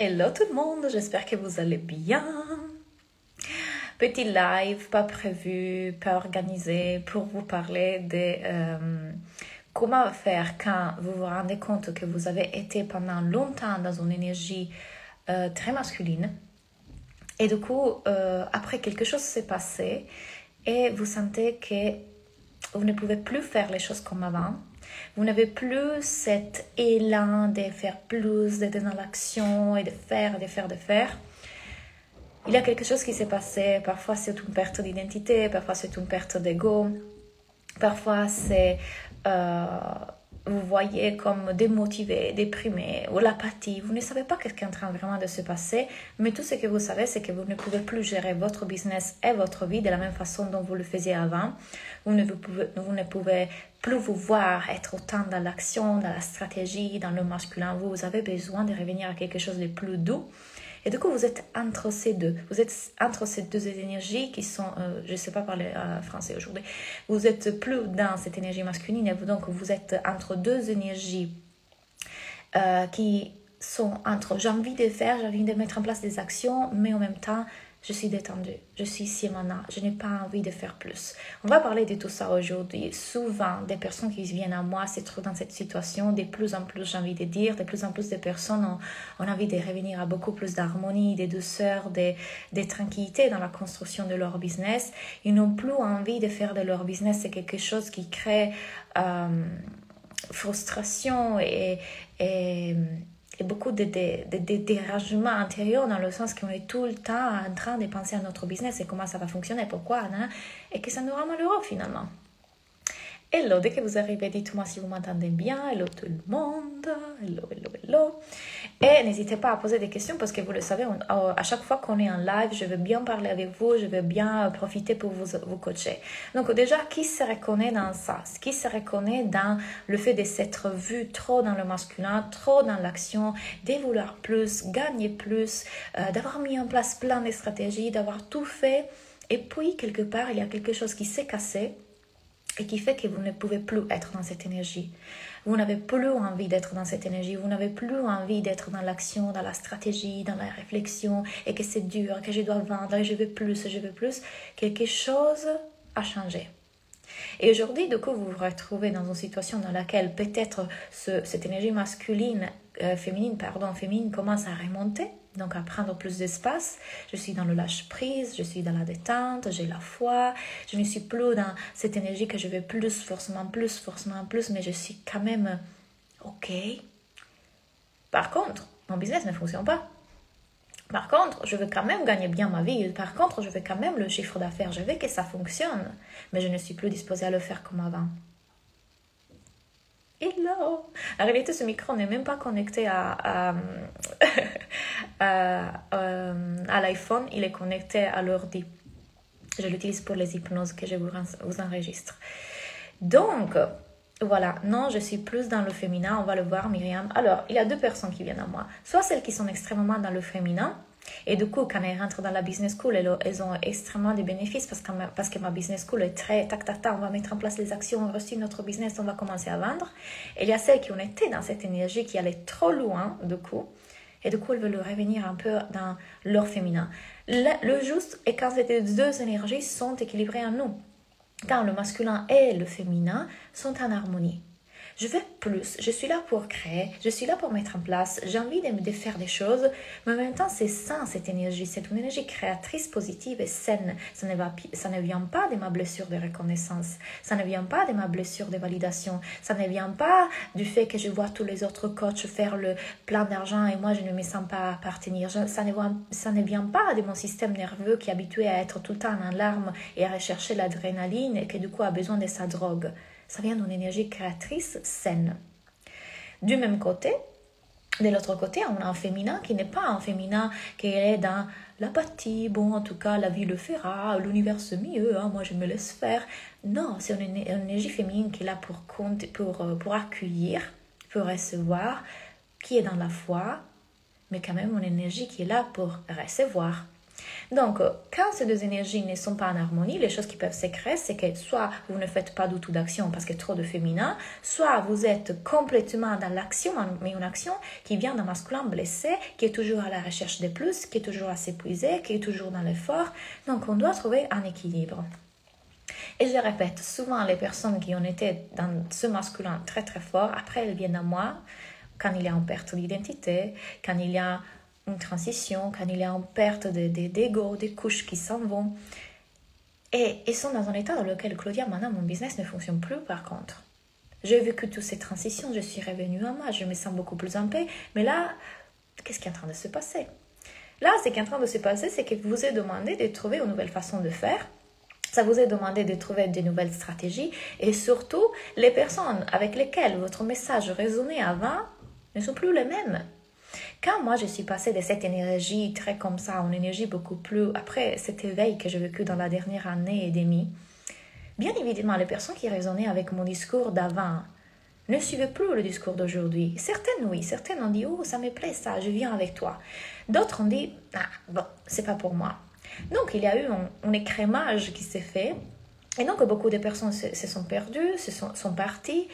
Hello tout le monde, j'espère que vous allez bien. Petit live, pas prévu, pas organisé, pour vous parler de comment faire quand vous vous rendez compte que vous avez été pendant longtemps dans une énergie très masculine. Et du coup, après quelque chose s'est passé et vous sentez que vous ne pouvez plus faire les choses comme avant. Vous n'avez plus cet élan de faire plus, d'être dans l'action et de faire. Il y a quelque chose qui s'est passé. Parfois, c'est une perte d'identité, parfois, c'est une perte d'ego. Parfois, c'est... vous voyez comme démotivé, déprimé ou l'apathie. Vous ne savez pas ce qui est en train vraiment de se passer, mais tout ce que vous savez, c'est que vous ne pouvez plus gérer votre business et votre vie de la même façon dont vous le faisiez avant. Vous ne pouvez plus vous voir être autant dans l'action, dans la stratégie, dans le masculin. Vous avez besoin de revenir à quelque chose de plus doux. Et du coup, vous êtes entre ces deux. Vous êtes entre ces deux énergies qui sont, je ne sais pas parler français aujourd'hui, vous êtes plus dans cette énergie masculine, et donc vous êtes entre deux énergies qui sont entre j'ai envie de faire, j'ai envie de mettre en place des actions, mais en même temps, je suis détendue, je suis ici et maintenant, je n'ai pas envie de faire plus. On va parler de tout ça aujourd'hui. Souvent, des personnes qui viennent à moi se trouvent dans cette situation. De plus en plus, j'ai envie de dire, de plus en plus de personnes ont envie de revenir à beaucoup plus d'harmonie, de douceur, de tranquillité dans la construction de leur business. Ils n'ont plus envie de faire de leur business quelque chose qui crée frustration et beaucoup de dérangements intérieurs, dans le sens qu'on est tout le temps en train de penser à notre business et comment ça va fonctionner, pourquoi, et que ça nous rend malheureux finalement. Hello, dès que vous arrivez, dites-moi si vous m'entendez bien. Hello tout le monde. Hello. Et n'hésitez pas à poser des questions parce que vous le savez, à chaque fois qu'on est en live, je veux bien parler avec vous, je veux bien profiter pour vous coacher. Donc déjà, qui se reconnaît dans ça? Qui se reconnaît dans le fait de s'être vu trop dans le masculin, trop dans l'action, de vouloir plus, gagner plus, d'avoir mis en place plein de stratégies, d'avoir tout fait. Et puis, quelque part, il y a quelque chose qui s'est cassé et qui fait que vous ne pouvez plus être dans cette énergie. Vous n'avez plus envie d'être dans cette énergie, vous n'avez plus envie d'être dans l'action, dans la stratégie, dans la réflexion, et que c'est dur, que je dois vendre, et je veux plus. Quelque chose a changé. Et aujourd'hui, du coup, vous vous retrouvez dans une situation dans laquelle peut-être cette énergie féminine commence à remonter, donc à prendre plus d'espace. Je suis dans le lâche-prise, je suis dans la détente, j'ai la foi, je ne suis plus dans cette énergie que je veux forcément plus, mais je suis quand même OK. Par contre, mon business ne fonctionne pas. Par contre, je veux quand même gagner bien ma vie. Par contre, je veux quand même le chiffre d'affaires. Je veux que ça fonctionne. Mais je ne suis plus disposée à le faire comme avant. Hello! En réalité, ce micro n'est même pas connecté à l'iPhone. Il est connecté à l'ordi. Je l'utilise pour les hypnoses que je vous enregistre. Donc, voilà, non, je suis plus dans le féminin, on va le voir, Myriam. Alors, il y a deux personnes qui viennent à moi. Soit celles qui sont extrêmement dans le féminin, et du coup, quand elles rentrent dans la business school, elles ont extrêmement des bénéfices parce que ma business school est très tac, on va mettre en place les actions, on reçoit notre business, on va commencer à vendre. Et il y a celles qui ont été dans cette énergie, qui allaient trop loin, du coup, et du coup, elles veulent revenir un peu dans leur féminin. Le juste est quand ces deux énergies sont équilibrées en nous. Quand le masculin et le féminin sont en harmonie. Je veux plus, je suis là pour créer, je suis là pour mettre en place, j'ai envie de faire des choses, mais en même temps c'est sain cette énergie, c'est une énergie créatrice, positive et saine. Ça ne vient pas de ma blessure de reconnaissance, ça ne vient pas de ma blessure de validation, ça ne vient pas du fait que je vois tous les autres coachs faire le plein d'argent et moi je ne me sens pas appartenir. Ça ne vient pas de mon système nerveux qui est habitué à être tout le temps en larmes et à rechercher l'adrénaline et qui du coup a besoin de sa drogue. Ça vient d'une énergie créatrice saine. Du même côté, de l'autre côté, on a un féminin qui n'est pas un féminin qui est dans l'apathie. Bon, en tout cas, la vie le fera, l'univers c'est mieux, moi je me laisse faire. Non, c'est une énergie féminine qui est là pour accueillir, pour recevoir, qui est dans la foi, mais quand même une énergie qui est là pour recevoir. Donc, quand ces deux énergies ne sont pas en harmonie, les choses qui peuvent se créer, c'est que soit vous ne faites pas du tout d'action parce qu'il y a trop de féminin, soit vous êtes complètement dans l'action, mais une action qui vient d'un masculin blessé, qui est toujours à la recherche de plus, qui est toujours à s'épuiser, qui est toujours dans l'effort. Donc, on doit trouver un équilibre. Et je répète, souvent les personnes qui ont été dans ce masculin très très fort, après elles viennent à moi quand il y a une perte d'identité, quand il y a une transition, quand il y a une perte d'ego, des couches qui s'en vont. Et ils sont dans un état dans lequel, Claudia, maintenant mon business ne fonctionne plus par contre. J'ai vécu toutes ces transitions, je suis revenue à moi, je me sens beaucoup plus en paix. Mais là, qu'est-ce qui est en train de se passer? Là, ce qui est en train de se passer, c'est que vous avez demandé de trouver une nouvelle façon de faire. Ça vous est demandé de trouver de nouvelles stratégies. Et surtout, les personnes avec lesquelles votre message résonnait avant ne sont plus les mêmes. Quand moi je suis passée de cette énergie très comme ça, une énergie beaucoup plus, après cet éveil que j'ai vécu dans la dernière année et demie, bien évidemment les personnes qui résonnaient avec mon discours d'avant ne suivaient plus le discours d'aujourd'hui. Certaines oui, certaines ont dit oh ça me plaît ça, je viens avec toi. D'autres ont dit ah bon c'est pas pour moi. Donc il y a eu un écrémage qui s'est fait et donc beaucoup de personnes se sont perdues, sont parties.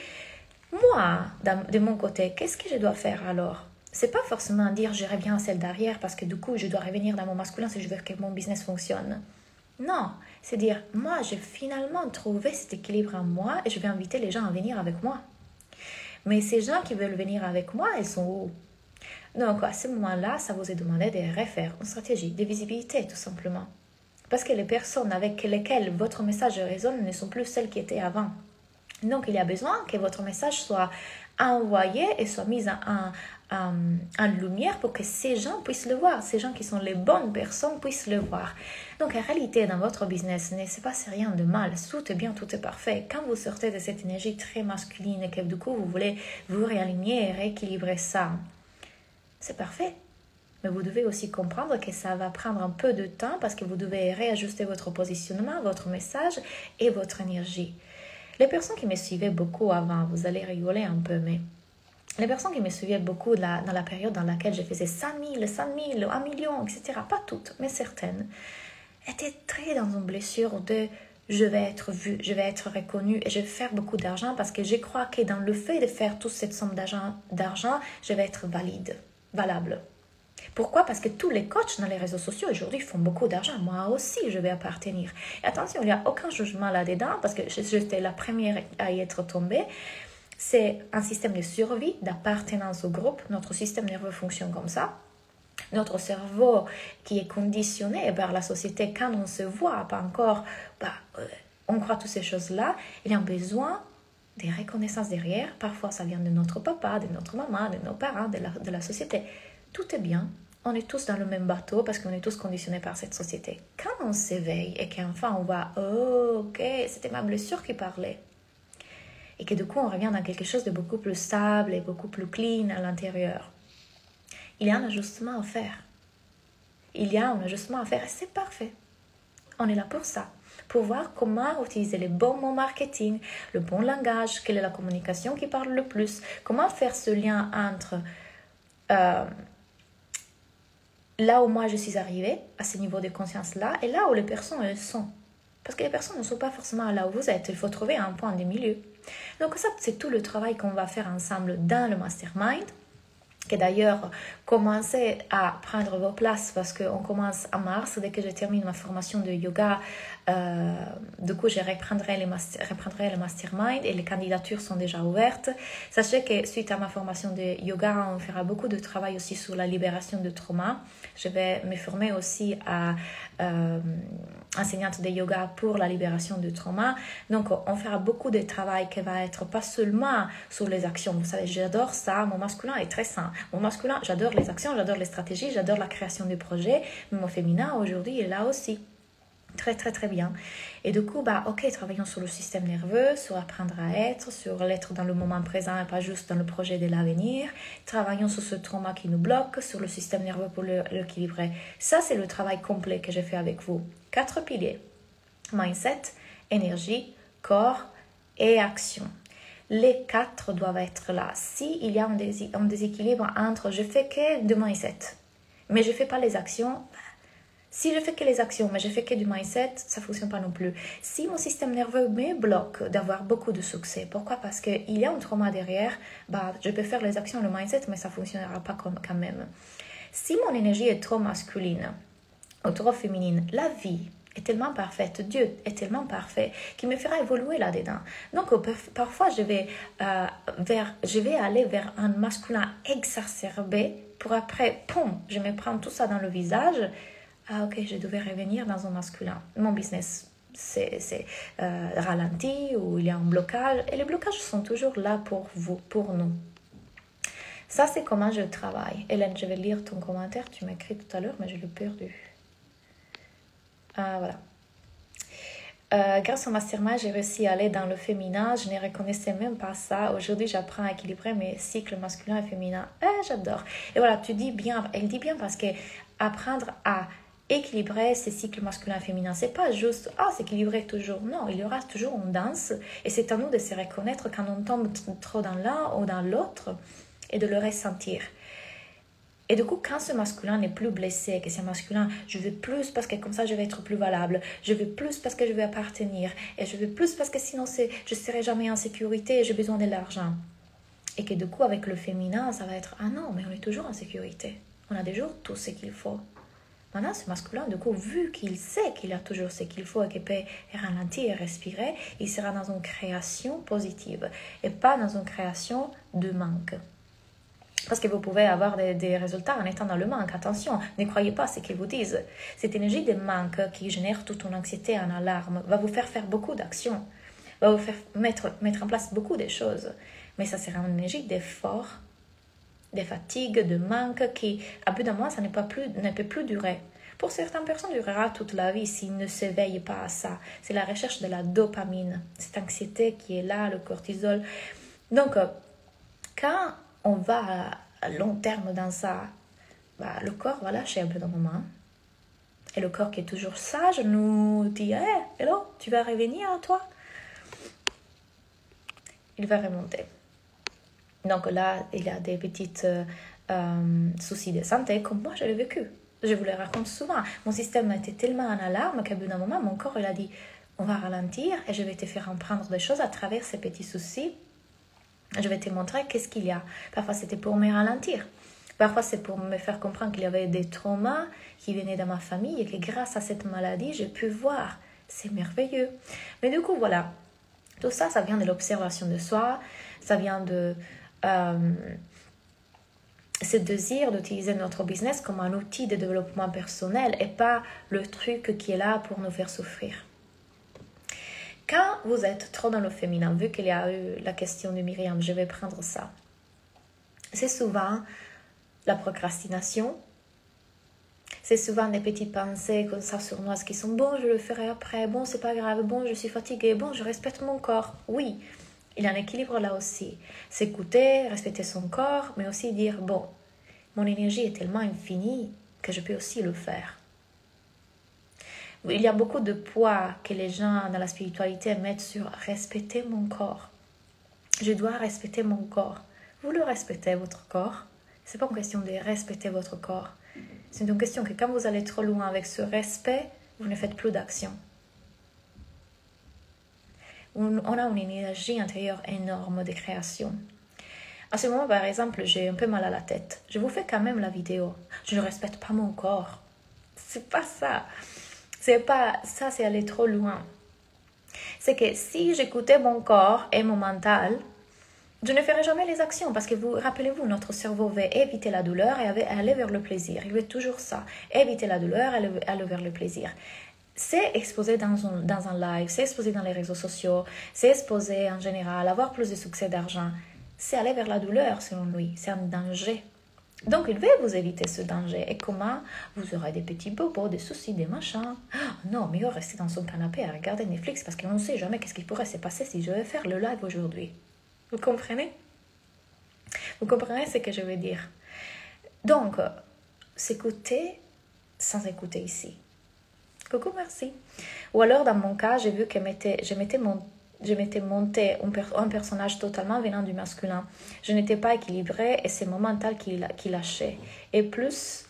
Moi, de mon côté, qu'est-ce que je dois faire alors? C'est pas forcément dire je reviens à celle derrière parce que du coup je dois revenir dans mon masculin si je veux que mon business fonctionne. Non, c'est dire moi j'ai finalement trouvé cet équilibre en moi et je vais inviter les gens à venir avec moi. Mais ces gens qui veulent venir avec moi, ils sont où? Donc à ce moment-là, ça vous est demandé de refaire une stratégie de visibilité tout simplement. Parce que les personnes avec lesquelles votre message résonne ne sont plus celles qui étaient avant. Donc il y a besoin que votre message soit envoyé et soit mis en lumière pour que ces gens puissent le voir, ces gens qui sont les bonnes personnes puissent le voir. Donc en réalité, dans votre business, ne se passe rien de mal, tout est bien, tout est parfait. Quand vous sortez de cette énergie très masculine et que du coup vous voulez vous réaligner et rééquilibrer ça, c'est parfait. Mais vous devez aussi comprendre que ça va prendre un peu de temps parce que vous devez réajuster votre positionnement, votre message et votre énergie. Les personnes qui me suivaient beaucoup avant, vous allez rigoler un peu, mais les personnes qui me suivaient beaucoup dans la période dans laquelle je faisais 100 000, 100 000, 1 million, etc., pas toutes, mais certaines, étaient très dans une blessure de je vais être vue, je vais être reconnue et je vais faire beaucoup d'argent parce que je crois que dans le fait de faire toute cette somme d'argent, je vais être valable. Pourquoi? Parce que tous les coachs dans les réseaux sociaux aujourd'hui font beaucoup d'argent. Moi aussi, je vais appartenir. Et attention, il n'y a aucun jugement là-dedans parce que j'étais la première à y être tombée. C'est un système de survie, d'appartenance au groupe. Notre système nerveux fonctionne comme ça. Notre cerveau qui est conditionné par la société, quand on se voit pas encore, on croit toutes ces choses-là. Il y a un besoin de reconnaissance derrière. Parfois, ça vient de notre papa, de notre maman, de nos parents, de la société. Tout est bien. On est tous dans le même bateau parce qu'on est tous conditionnés par cette société. Quand on s'éveille et qu'enfin on voit « Oh, ok, c'était ma blessure qui parlait » et que du coup on revient dans quelque chose de beaucoup plus stable et beaucoup plus clean à l'intérieur, il y a un ajustement à faire. Il y a un ajustement à faire et c'est parfait. On est là pour ça. Pour voir comment utiliser les bons mots marketing, le bon langage, quelle est la communication qui parle le plus, comment faire ce lien entre... là où moi je suis arrivée, à ce niveau de conscience-là, et là où les personnes elles sont. Parce que les personnes ne sont pas forcément là où vous êtes. Il faut trouver un point de milieu. Donc ça, c'est tout le travail qu'on va faire ensemble dans le mastermind. Que d'ailleurs, commencez à prendre vos places parce qu'on commence en mars. Dès que je termine ma formation de yoga, du coup, je reprendrai le mastermind et les candidatures sont déjà ouvertes. Sachez que suite à ma formation de yoga, on fera beaucoup de travail aussi sur la libération de trauma. Je vais me former aussi à enseignante de yoga pour la libération du trauma. Donc, on fera beaucoup de travail qui va être pas seulement sur les actions. Vous savez, j'adore ça. Mon masculin est très sain. Mon masculin, j'adore les actions, j'adore les stratégies, j'adore la création des projets. Mais mon féminin, aujourd'hui, est là aussi. Très, très, très bien. Et du coup, ok, travaillons sur le système nerveux, sur apprendre à être, sur l'être dans le moment présent et pas juste dans le projet de l'avenir. Travaillons sur ce trauma qui nous bloque, sur le système nerveux pour l'équilibrer. Ça, c'est le travail complet que j'ai fait avec vous. 4 piliers. Mindset, énergie, corps et action. Les 4 doivent être là. S'il y a un déséquilibre entre je fais que de mindset, mais je ne fais pas les actions, Si je fais que les actions, mais je fais que du mindset, ça ne fonctionne pas non plus. Si mon système nerveux me bloque d'avoir beaucoup de succès, pourquoi? Parce qu'il y a un trauma derrière, je peux faire les actions, le mindset, mais ça ne fonctionnera pas quand même. Si mon énergie est trop masculine ou trop féminine, la vie est tellement parfaite, Dieu est tellement parfait qu'il me fera évoluer là-dedans. Donc parfois je vais aller vers un masculin exacerbé pour après, je me prends tout ça dans le visage. Ah ok, je devais revenir dans un masculin. Mon business c'est ralenti ou il y a un blocage. Et les blocages sont toujours là pour vous, pour nous. Ça, c'est comment je travaille. Hélène, je vais lire ton commentaire. Tu m'as écrit tout à l'heure, mais je l'ai perdu. Voilà. Grâce au mastermind, j'ai réussi à aller dans le féminin. Je ne reconnaissais même pas ça. Aujourd'hui, j'apprends à équilibrer mes cycles masculins et féminins. J'adore. Et voilà, tu dis bien. Elle dit bien parce que apprendre à équilibrer ces cycles masculins et féminins, c'est pas juste s'équilibrer toujours. Non, il y aura toujours une danse. Et c'est à nous de se reconnaître quand on tombe trop dans l'un ou dans l'autre et de le ressentir. Et du coup, quand ce masculin n'est plus blessé, que c'est un masculin, je veux plus parce que comme ça je vais être plus valable, je veux plus parce que je vais appartenir, et je veux plus parce que sinon je ne serai jamais en sécurité et j'ai besoin de l'argent. Et que du coup, avec le féminin, ça va être non, mais on est toujours en sécurité. On a toujours tout ce qu'il faut. Maintenant, ce masculin, du coup, vu qu'il sait qu'il a toujours ce qu'il faut et qu'il peut ralentir et respirer, il sera dans une création positive et pas dans une création de manque. Parce que vous pouvez avoir des résultats en étant dans le manque. Attention, ne croyez pas ce qu'ils vous disent. Cette énergie de manque qui génère toute une anxiété, une alarme, va vous faire beaucoup d'actions, va vous faire mettre en place beaucoup de choses. Mais ça sera une énergie d'effort, de fatigue, de manque qui, à bout d'un moment, ça ne peut plus durer. Pour certaines personnes, durera toute la vie s'ils ne s'éveillent pas à ça. C'est la recherche de la dopamine, cette anxiété qui est là, le cortisol. Donc, quand on va à long terme dans ça, le corps va lâcher un peu d'un moment. Et le corps qui est toujours sage nous dit « hello, tu vas revenir à toi ?» Il va remonter. Donc là, il y a des petits soucis de santé, comme moi, je l'ai vécu. Je vous le raconte souvent. Mon système était tellement en alarme qu'à bout d'un moment, mon corps il a dit « on va ralentir et je vais te faire apprendre des choses à travers ces petits soucis. Je vais te montrer qu'est-ce qu'il y a. » Parfois, c'était pour me ralentir. Parfois, c'est pour me faire comprendre qu'il y avait des traumas qui venaient dans ma famille et que grâce à cette maladie, j'ai pu voir. C'est merveilleux. Mais du coup, voilà. Tout ça, ça vient de l'observation de soi. Ça vient de ce désir d'utiliser notre business comme un outil de développement personnel et pas le truc qui est là pour nous faire souffrir. Quand vous êtes trop dans le féminin, vu qu'il y a eu la question de Myriam, je vais prendre ça. C'est souvent la procrastination. C'est souvent des petites pensées comme ça sournoises qui sont « bon, je le ferai après, bon, c'est pas grave, bon, je suis fatiguée, bon, je respecte mon corps. » Oui, il y a un équilibre là aussi. S'écouter, respecter son corps, mais aussi dire « bon, mon énergie est tellement infinie que je peux aussi le faire. » Il y a beaucoup de poids que les gens dans la spiritualité mettent sur « respecter mon corps ». Je dois respecter mon corps. Vous le respectez, votre corps. Ce n'est pas une question de respecter votre corps. C'est une question que quand vous allez trop loin avec ce respect, vous ne faites plus d'action. On a une énergie intérieure énorme de création. À ce moment, par exemple, j'ai un peu mal à la tête. Je vous fais quand même la vidéo. Je ne respecte pas mon corps. C'est pas ça. C'est pas ça, c'est aller trop loin. C'est que si j'écoutais mon corps et mon mental, je ne ferai jamais les actions parce que rappelez-vous, notre cerveau veut éviter la douleur et aller vers le plaisir. Il veut toujours ça. Éviter la douleur et aller vers le plaisir. C'est exposer dans un live, c'est exposer dans les réseaux sociaux, c'est exposer en général, avoir plus de succès d'argent. C'est aller vers la douleur selon lui. C'est un danger. Donc, il veut vous éviter ce danger. Et comment? Vous aurez des petits bobos, des soucis, des machins. Non, mieux rester dans son canapé à regarder Netflix parce qu'on ne sait jamais qu'est-ce qui pourrait se passer si je vais faire le live aujourd'hui. Vous comprenez? Vous comprenez ce que je veux dire? Donc, s'écouter sans écouter ici. Coucou, merci. Ou alors, dans mon cas, j'ai vu que je mettais je m'étais monté un personnage totalement venant du masculin. Je n'étais pas équilibrée et c'est mon mental qui lâchait. Et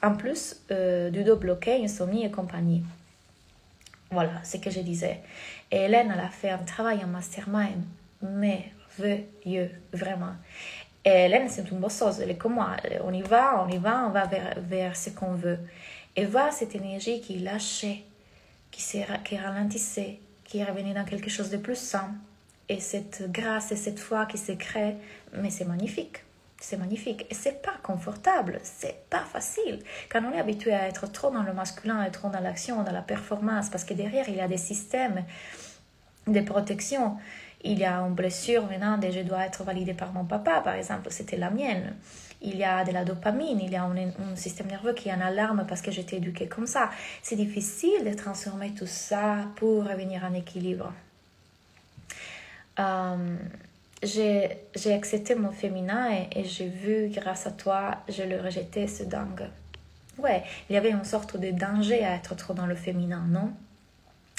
en plus, du dos bloqué, insomnie et compagnie. Voilà, c'est ce que je disais. Et Hélène, elle a fait un travail en mastermind merveilleux, vraiment. Et Hélène, c'est une bosseuse, elle est comme moi. On y va vers ce qu'on veut. Et voir cette énergie qui lâchait, qui ralentissait, qui revenait dans quelque chose de plus sain. Et cette grâce et cette foi qui se crée, mais c'est magnifique. C'est magnifique. Et c'est pas confortable, c'est pas facile. Quand on est habitué à être trop dans le masculin, et trop dans l'action, dans la performance, parce que derrière, il y a des systèmes de protection. Il y a une blessure venant de je dois être validé par mon papa, par exemple, c'était la mienne. Il y a de la dopamine, il y a un système nerveux qui est en alarme parce que j'étais éduquée comme ça. C'est difficile de transformer tout ça pour revenir en équilibre. J'ai accepté mon féminin et j'ai vu, grâce à toi, je le rejetais, ce dingue. Ouais, il y avait une sorte de danger à être trop dans le féminin, non?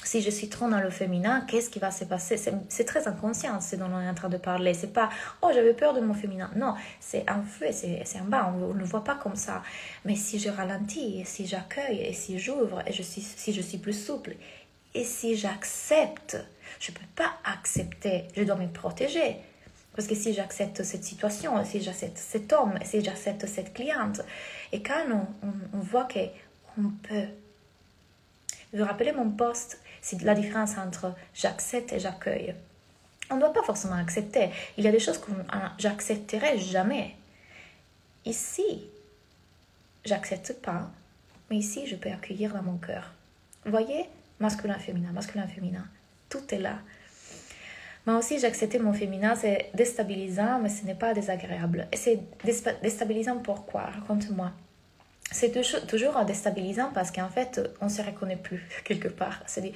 Si je suis trop dans le féminin, qu'est-ce qui va se passer? C'est très inconscient ce dont on est en train de parler. C'est pas « Oh, j'avais peur de mon féminin ». Non, c'est en feu, c'est en bas, on ne le voit pas comme ça. Mais si je ralentis, et si j'accueille, et si j'ouvre, et si je suis plus souple, et si j'accepte, je ne peux pas accepter, je dois me protéger. Parce que si j'accepte cette situation, si j'accepte cet homme, si j'accepte cette cliente, et quand on voit qu'on peut... Vous vous rappelez mon post? C'est la différence entre j'accepte et j'accueille. On ne doit pas forcément accepter. Il y a des choses que j'accepterai jamais. Ici, j'accepte pas, mais ici, je peux accueillir dans mon cœur. Vous voyez? Masculin, féminin. Tout est là. Moi aussi, j'acceptais mon féminin. C'est déstabilisant, mais ce n'est pas désagréable. Et c'est déstabilisant pourquoi? Raconte-moi. C'est toujours déstabilisant parce qu'en fait, on ne se reconnaît plus quelque part. C'est dit,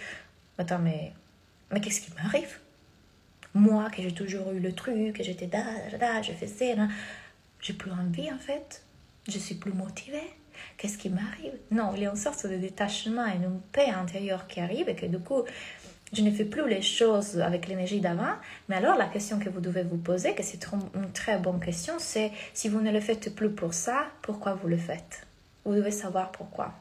attends, mais qu'est-ce qui m'arrive? Moi, que j'ai toujours eu le truc, que j'étais je faisais, j'ai plus envie en fait. Je suis plus motivée. Qu'est-ce qui m'arrive? Non, il y a une sorte de détachement et une paix intérieure qui arrive et que du coup, je ne fais plus les choses avec l'énergie d'avant. Mais alors, la question que vous devez vous poser, que c'est une très bonne question, c'est si vous ne le faites plus pour ça, pourquoi vous le faites? Vous devez savoir pourquoi.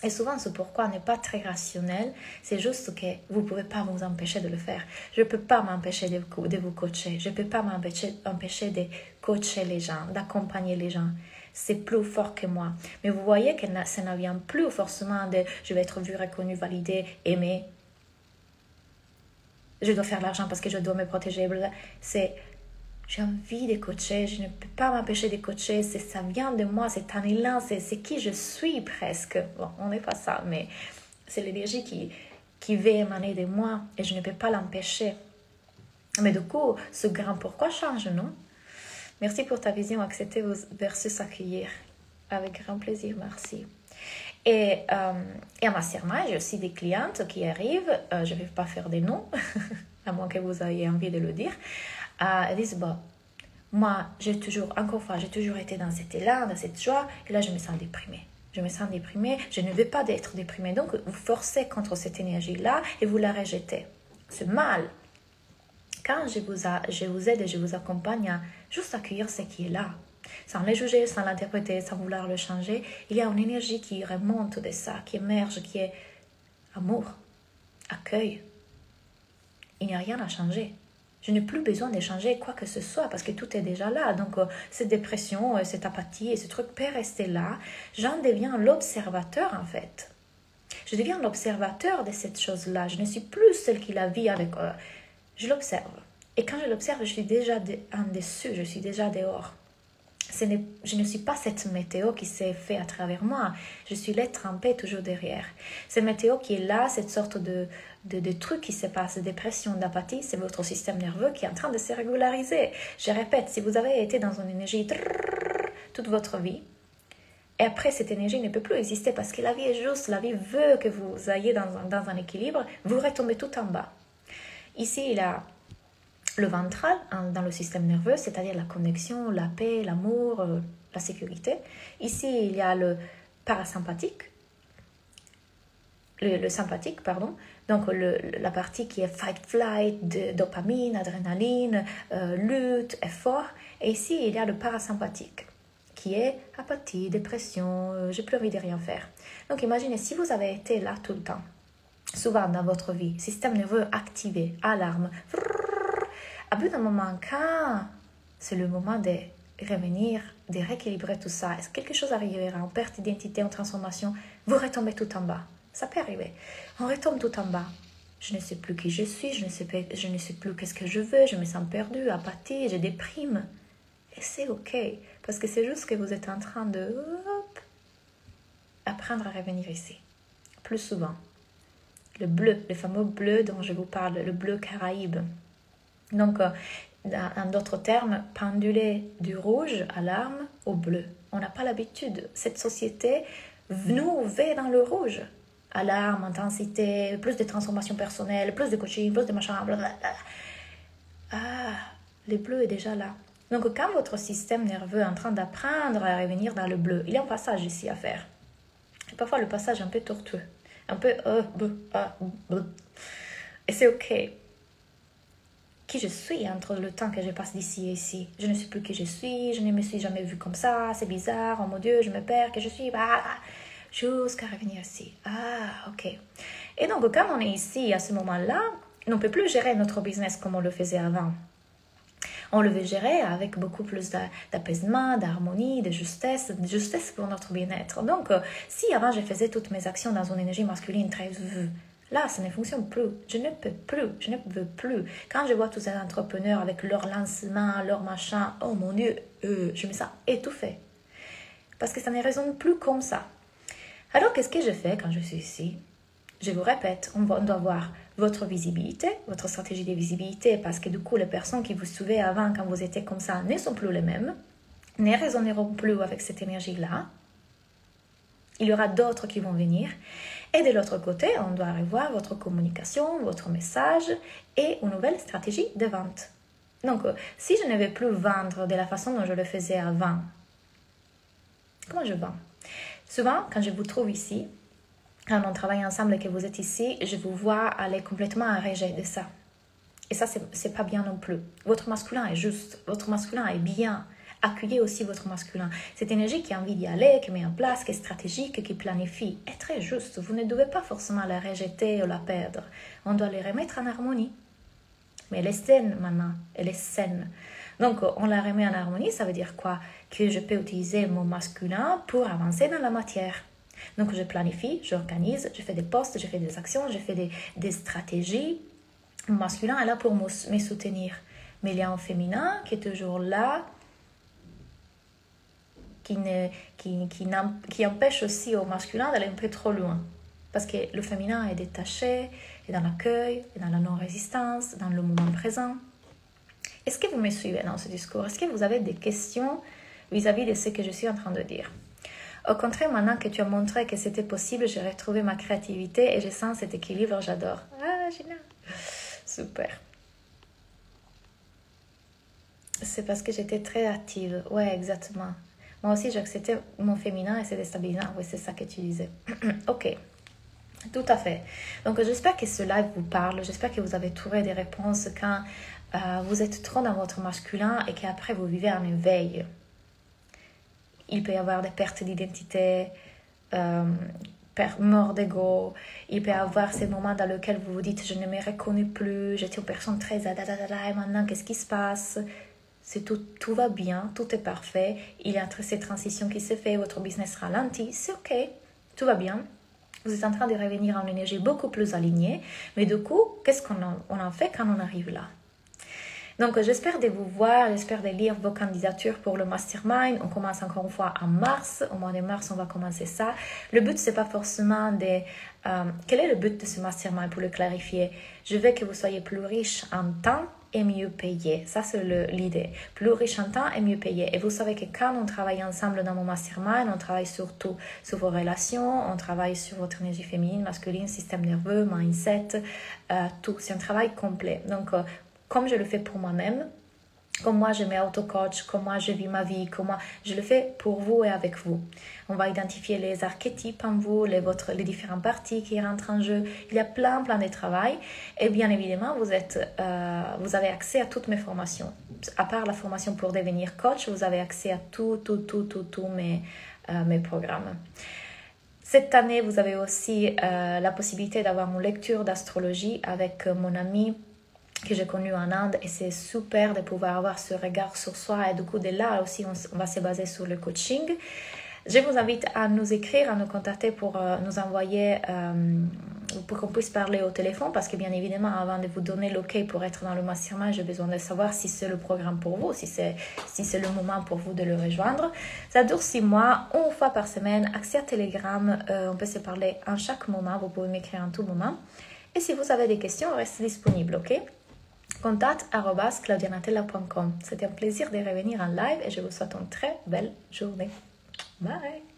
Et souvent, ce pourquoi n'est pas très rationnel. C'est juste que vous ne pouvez pas vous empêcher de le faire. Je ne peux pas m'empêcher de vous coacher. Je ne peux pas m'empêcher de coacher les gens, d'accompagner les gens. C'est plus fort que moi. Mais vous voyez que ça ne vient plus forcément de « je vais être vu, reconnu, validé, aimé. Je dois faire l'argent parce que je dois me protéger. » C'est... J'ai envie de coacher, je ne peux pas m'empêcher de coacher, ça vient de moi, c'est un élan, c'est qui je suis presque. Bon, on n'est pas ça, mais c'est l'énergie qui veut émaner de moi et je ne peux pas l'empêcher. Mais du coup, ce grand pourquoi change, non? Merci pour ta vision, accepter versus accueillir. Avec grand plaisir, merci. Et à ma serment, j'ai aussi des clientes qui arrivent, je ne vais pas faire des noms, à moins que vous ayez envie de le dire. Elles disent, bon, moi, j'ai toujours été dans cet élan, dans cette joie, et là, je me sens déprimée. Je ne veux pas être déprimée. Donc, vous forcez contre cette énergie-là et vous la rejetez. C'est mal. Quand je vous aide et je vous accompagne à juste accueillir ce qui est là, sans le juger, sans l'interpréter, sans vouloir le changer, il y a une énergie qui remonte de ça, qui émerge, qui est amour, accueil. Il n'y a rien à changer. Je n'ai plus besoin de changer quoi que ce soit parce que tout est déjà là. Donc, cette dépression, cette apathie et ce truc peut rester là. J'en deviens l'observateur en fait. Je deviens l'observateur de cette chose-là. Je ne suis plus celle qui la vit avec... je l'observe. Et quand je l'observe, je suis déjà en dessus, je suis déjà dehors. Je ne suis pas cette météo qui s'est fait à travers moi. Je suis l'être en paix toujours derrière. Cette météo qui est là, cette sorte de trucs qui se passent, de dépression, d'apathie, c'est votre système nerveux qui est en train de se régulariser. Je répète, si vous avez été dans une énergie toute votre vie, et après cette énergie ne peut plus exister parce que la vie est juste, la vie veut que vous ayez dans un équilibre, vous retombez tout en bas. Ici, il y a le ventral dans le système nerveux, c'est-à-dire la connexion, la paix, l'amour, la sécurité. Ici, il y a le parasympathique, le sympathique, pardon. Donc, la partie qui est fight-flight, dopamine, adrénaline, lutte, effort. Et ici, il y a le parasympathique, qui est apathie, dépression, j'ai plus envie de rien faire. Donc, imaginez, si vous avez été là tout le temps, souvent dans votre vie, système nerveux activé, alarme, à bout d'un moment, quand c'est le moment de revenir, de rééquilibrer tout ça, est-ce que quelque chose arrivera en perte d'identité, en transformation, vous retombez tout en bas. Ça peut arriver. On retombe tout en bas. Je ne sais plus qui je suis, je ne sais plus qu'est-ce que je veux, je me sens perdue, apathie, je déprime. Et c'est ok, parce que c'est juste que vous êtes en train de apprendre à revenir ici. Plus souvent. Le bleu, le fameux bleu dont je vous parle, le bleu Caraïbe. Donc, en d'autres termes, penduler du rouge, alarme, au bleu. On n'a pas l'habitude. Cette société nous veut dans le rouge. Alarme, intensité, plus de transformation personnelle, plus de coaching, plus de machin, blablabla. Ah, le bleu est déjà là. Donc, quand votre système nerveux est en train d'apprendre à revenir dans le bleu, il y a un passage ici à faire. Et parfois, le passage est un peu tortueux. Un peu... Et c'est ok. Qui je suis entre le temps que je passe d'ici et ici. Je ne sais plus qui je suis, je ne me suis jamais vue comme ça, c'est bizarre, oh mon Dieu, je me perds, que je suis... jusqu'à revenir ici. Ah, ok. Et donc, quand on est ici, à ce moment-là, on ne peut plus gérer notre business comme on le faisait avant. On le veut gérer avec beaucoup plus d'apaisement, d'harmonie, de justesse pour notre bien-être. Donc, si avant je faisais toutes mes actions dans une énergie masculine très... Là, ça ne fonctionne plus. Je ne peux plus. Je ne veux plus. Quand je vois tous ces entrepreneurs avec leur lancement, leur machin, oh mon Dieu, je me sens étouffée. Parce que ça ne résonne plus comme ça. Alors, qu'est-ce que je fais quand je suis ici? Je vous répète, on doit voir votre visibilité, votre stratégie de visibilité, parce que du coup, les personnes qui vous suivaient avant, quand vous étiez comme ça, ne sont plus les mêmes, ne résonneront plus avec cette énergie-là. Il y aura d'autres qui vont venir. Et de l'autre côté, on doit revoir votre communication, votre message et une nouvelle stratégie de vente. Donc, si je ne vais plus vendre de la façon dont je le faisais avant, comment je vends? Souvent, quand je vous trouve ici, quand on travaille ensemble et que vous êtes ici, je vous vois aller complètement à rejet de ça. Et ça, c'est pas bien non plus. Votre masculin est juste, votre masculin est bien. Accueillez aussi votre masculin. Cette énergie qui a envie d'y aller, qui met en place, qui est stratégique, qui planifie, est très juste. Vous ne devez pas forcément la rejeter ou la perdre. On doit les remettre en harmonie. Mais elle est saine maintenant. Elle est saine. Donc, on la remet en harmonie, ça veut dire quoi? Que je peux utiliser mon masculin pour avancer dans la matière. Donc, je planifie, j'organise, je fais des postes, je fais des actions, je fais des stratégies. Mon masculin est là pour me soutenir. Mais il y a un féminin qui est toujours là, qui empêche aussi au masculin d'aller un peu trop loin. Parce que le féminin est détaché, est dans l'accueil, est dans la non-résistance, dans le moment présent. Est-ce que vous me suivez dans ce discours? Est-ce que vous avez des questions vis-à-vis de ce que je suis en train de dire? Au contraire, maintenant que tu as montré que c'était possible, j'ai retrouvé ma créativité et je sens cet équilibre, j'adore. Ah, génial. Super. C'est parce que j'étais très active. Ouais, exactement. Moi aussi, j'acceptais mon féminin et c'est déstabilisant. Oui, c'est ça que tu disais. Ok, tout à fait. Donc, j'espère que ce live vous parle. J'espère que vous avez trouvé des réponses quand vous êtes trop dans votre masculin et qu'après, vous vivez en éveil. Il peut y avoir des pertes d'identité, mort d'ego. Il peut y avoir ces moments dans lesquels vous vous dites « je ne me reconnais plus, j'étais une personne très et maintenant, qu'est-ce qui se passe ?» C'est tout va bien, tout est parfait. Il y a cette transition qui se fait, votre business ralentit, c'est ok, tout va bien. Vous êtes en train de revenir en énergie beaucoup plus alignée. Mais du coup, qu'est-ce qu'on en fait quand on arrive là? Donc, j'espère de vous voir, j'espère de lire vos candidatures pour le mastermind. On commence encore une fois en mars. Au mois de mars, on va commencer ça. Le but, c'est pas forcément de... quel est le but de ce mastermind pour le clarifier? Je veux que vous soyez plus riche en temps et mieux payé. Ça, c'est l'idée. Plus riche en temps et mieux payé. Et vous savez que quand on travaille ensemble dans mon mastermind, on travaille surtout sur vos relations, on travaille sur votre énergie féminine, masculine, système nerveux, mindset, tout. C'est un travail complet. Donc, comme je le fais pour moi-même, comme moi je m'auto-coach, comme moi je vis ma vie, comment je le fais pour vous et avec vous. On va identifier les archétypes en vous, les différentes parties qui rentrent en jeu. Il y a plein de travail. Et bien évidemment, vous avez accès à toutes mes formations. À part la formation pour devenir coach, vous avez accès à tous mes programmes. Cette année, vous avez aussi la possibilité d'avoir une lecture d'astrologie avec mon ami que j'ai connu en Inde, et c'est super de pouvoir avoir ce regard sur soi, et du coup de là aussi on va se baser sur le coaching. Je vous invite à nous écrire, à nous contacter pour nous envoyer, pour qu'on puisse parler au téléphone, parce que bien évidemment avant de vous donner l'ok pour être dans le mastermind, j'ai besoin de savoir si c'est le programme pour vous, si c'est le moment pour vous de le rejoindre. Ça dure 6 mois, une fois par semaine, accès à Telegram, on peut se parler en chaque moment, vous pouvez m'écrire en tout moment. Et si vous avez des questions, restez disponible, ok? contact@claudianatella.com. C'était un plaisir de revenir en live et je vous souhaite une très belle journée. Bye!